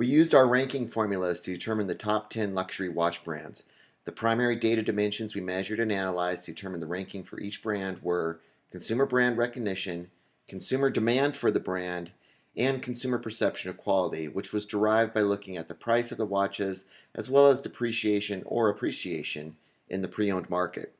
We used our ranking formulas to determine the top 10 luxury watch brands. The primary data dimensions we measured and analyzed to determine the ranking for each brand were consumer brand recognition, consumer demand for the brand, and consumer perception of quality, which was derived by looking at the price of the watches as well as depreciation or appreciation in the pre-owned market.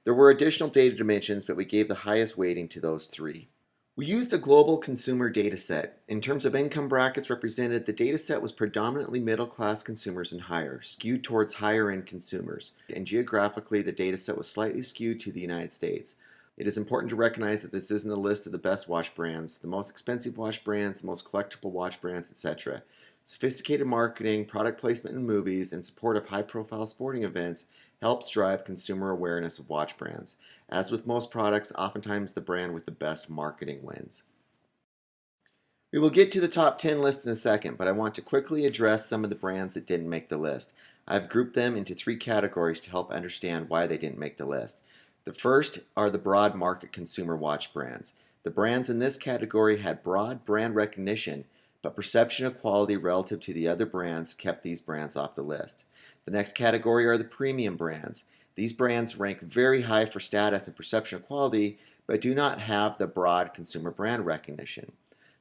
There were additional data dimensions, but we gave the highest weighting to those three. We used a global consumer data set. In terms of income brackets represented, the data set was predominantly middle-class consumers and higher, skewed towards higher-end consumers. And geographically, the data set was slightly skewed to the United States. It is important to recognize that this isn't a list of the best watch brands, the most expensive watch brands, the most collectible watch brands, etc. Sophisticated marketing, product placement in movies, and support of high-profile sporting events helps drive consumer awareness of watch brands. As with most products, oftentimes the brand with the best marketing wins. We will get to the top 10 list in a second, but I want to quickly address some of the brands that didn't make the list. I've grouped them into three categories to help understand why they didn't make the list. The first are the broad market consumer watch brands. The brands in this category had broad brand recognition, but perception of quality relative to the other brands kept these brands off the list. The next category are the premium brands. These brands rank very high for status and perception of quality, but do not have the broad consumer brand recognition.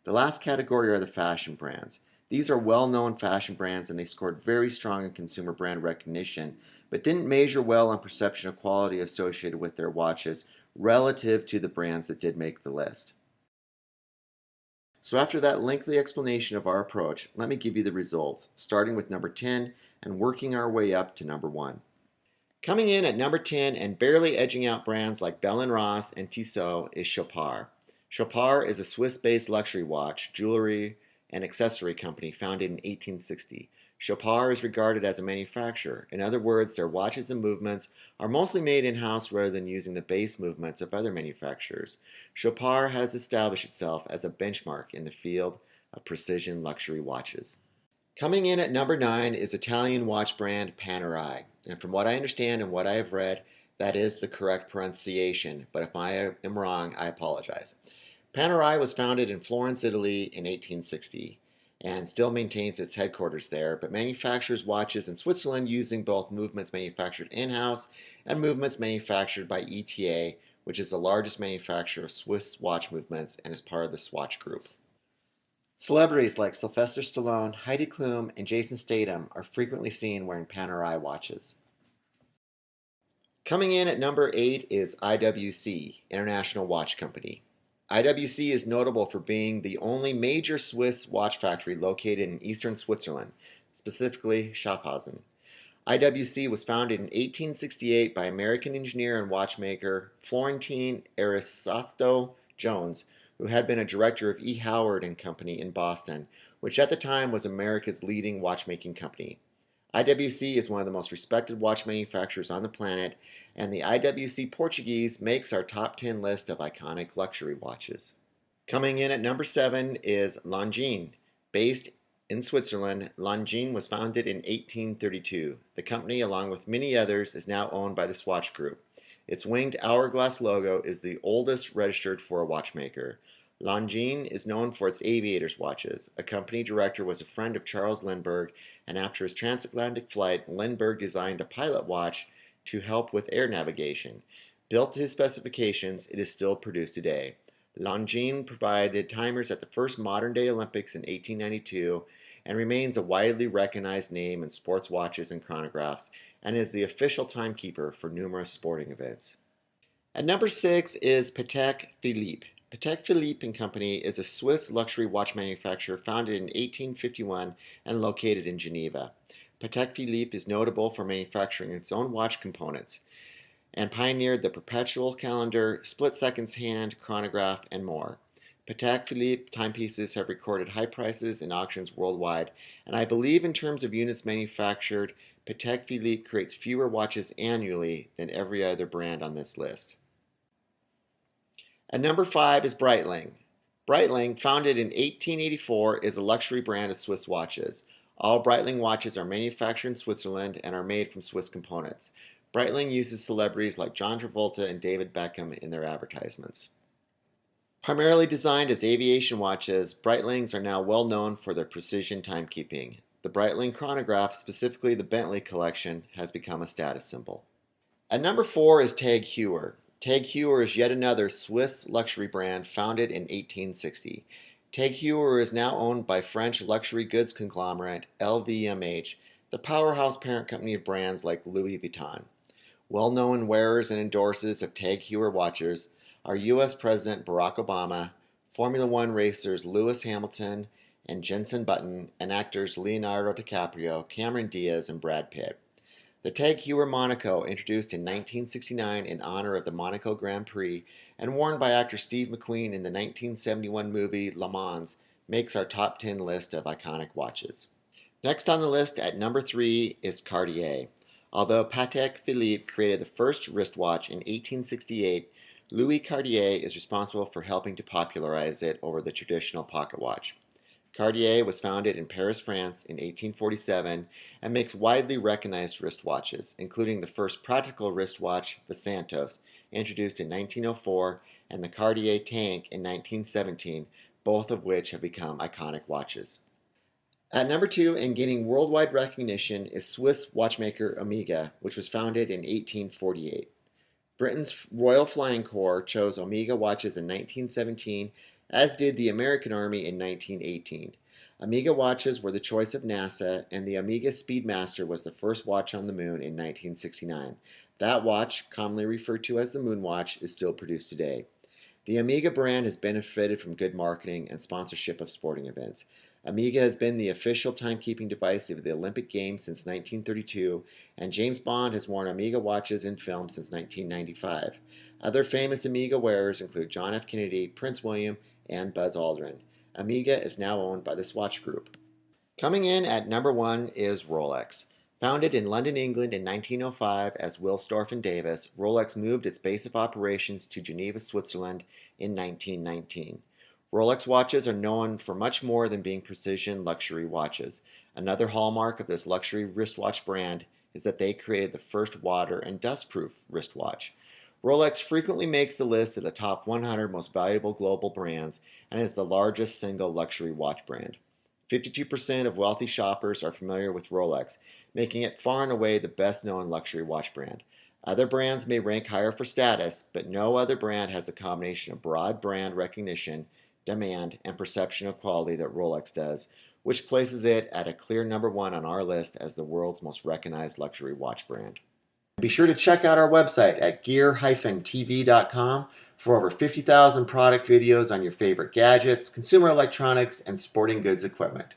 The last category are the fashion brands. These are well-known fashion brands and they scored very strong in consumer brand recognition, but didn't measure well on perception of quality associated with their watches relative to the brands that did make the list. So after that lengthy explanation of our approach, let me give you the results, starting with number 10 and working our way up to number 1. Coming in at number 10 and barely edging out brands like Bell & Ross and Tissot is Chopard. Chopard is a Swiss-based luxury watch, jewelry, and accessory company founded in 1860. Chopard is regarded as a manufacturer. In other words, their watches and movements are mostly made in-house rather than using the base movements of other manufacturers. Chopard has established itself as a benchmark in the field of precision luxury watches. Coming in at number 9 is Italian watch brand Panerai. And from what I understand and what I have read, that is the correct pronunciation. But if I am wrong, I apologize. Panerai was founded in Florence, Italy in 1860 and still maintains its headquarters there, but manufactures watches in Switzerland using both movements manufactured in-house and movements manufactured by ETA, which is the largest manufacturer of Swiss watch movements and is part of the Swatch Group. Celebrities like Sylvester Stallone, Heidi Klum, and Jason Statham are frequently seen wearing Panerai watches. Coming in at number 8 is IWC, International Watch Company. IWC is notable for being the only major Swiss watch factory located in eastern Switzerland, specifically Schaffhausen. IWC was founded in 1868 by American engineer and watchmaker Florentine Ariosto Jones, who had been a director of E. Howard and Company in Boston, which at the time was America's leading watchmaking company. IWC is one of the most respected watch manufacturers on the planet, and the IWC Portuguese makes our top 10 list of iconic luxury watches. Coming in at number 7 is Longines. Based in Switzerland, Longines was founded in 1832. The company, along with many others, is now owned by the Swatch Group. Its winged hourglass logo is the oldest registered for a watchmaker. Longines is known for its aviators watches. A company director was a friend of Charles Lindbergh, and after his transatlantic flight, Lindbergh designed a pilot watch to help with air navigation. Built to his specifications, it is still produced today. Longines provided timers at the first modern-day Olympics in 1892 and remains a widely recognized name in sports watches and chronographs, and is the official timekeeper for numerous sporting events. At number 6 is Patek Philippe. Patek Philippe & Company is a Swiss luxury watch manufacturer founded in 1851 and located in Geneva. Patek Philippe is notable for manufacturing its own watch components and pioneered the perpetual calendar, split seconds hand, chronograph, and more. Patek Philippe timepieces have recorded high prices in auctions worldwide, and I believe in terms of units manufactured, Patek Philippe creates fewer watches annually than every other brand on this list. At number 5 is Breitling. Breitling, founded in 1884, is a luxury brand of Swiss watches. All Breitling watches are manufactured in Switzerland and are made from Swiss components. Breitling uses celebrities like John Travolta and David Beckham in their advertisements. Primarily designed as aviation watches, Breitlings are now well known for their precision timekeeping. the Breitling chronograph, specifically the Bentley collection, has become a status symbol. At number 4 is TAG Heuer. TAG Heuer is yet another Swiss luxury brand founded in 1860. TAG Heuer is now owned by French luxury goods conglomerate LVMH, the powerhouse parent company of brands like Louis Vuitton. Well-known wearers and endorsers of TAG Heuer watches are U.S. President Barack Obama, Formula One racers Lewis Hamilton and Jenson Button, and actors Leonardo DiCaprio, Cameron Diaz, and Brad Pitt. The TAG Heuer Monaco, introduced in 1969 in honor of the Monaco Grand Prix and worn by actor Steve McQueen in the 1971 movie Le Mans, makes our top 10 list of iconic watches. Next on the list at number 3 is Cartier. Although Patek Philippe created the first wristwatch in 1868, Louis Cartier is responsible for helping to popularize it over the traditional pocket watch. Cartier was founded in Paris, France in 1847 and makes widely recognized wristwatches, including the first practical wristwatch, the Santos, introduced in 1904, and the Cartier Tank in 1917, both of which have become iconic watches. At number 2 and gaining worldwide recognition is Swiss watchmaker Omega, which was founded in 1848. Britain's Royal Flying Corps chose Omega watches in 1917, as did the American Army in 1918. Omega watches were the choice of NASA, and the Omega Speedmaster was the first watch on the moon in 1969. That watch, commonly referred to as the Moon Watch, is still produced today. The Omega brand has benefited from good marketing and sponsorship of sporting events. Omega has been the official timekeeping device of the Olympic Games since 1932, and James Bond has worn Omega watches in film since 1995. Other famous Omega wearers include John F. Kennedy, Prince William, and Buzz Aldrin. Omega is now owned by the Swatch Group. Coming in at number 1 is Rolex. Founded in London, England in 1905 as Wilsdorf and Davis, Rolex moved its base of operations to Geneva, Switzerland in 1919. Rolex watches are known for much more than being precision luxury watches. Another hallmark of this luxury wristwatch brand is that they created the first water and dust-proof wristwatch. Rolex frequently makes the list of the top 100 most valuable global brands and is the largest single luxury watch brand. 52% of wealthy shoppers are familiar with Rolex, making it far and away the best-known luxury watch brand. Other brands may rank higher for status, but no other brand has a combination of broad brand recognition, demand, and perception of quality that Rolex does, which places it at a clear number 1 on our list as the world's most recognized luxury watch brand. Be sure to check out our website at gear-tv.com for over 50,000 product videos on your favorite gadgets, consumer electronics, and sporting goods equipment.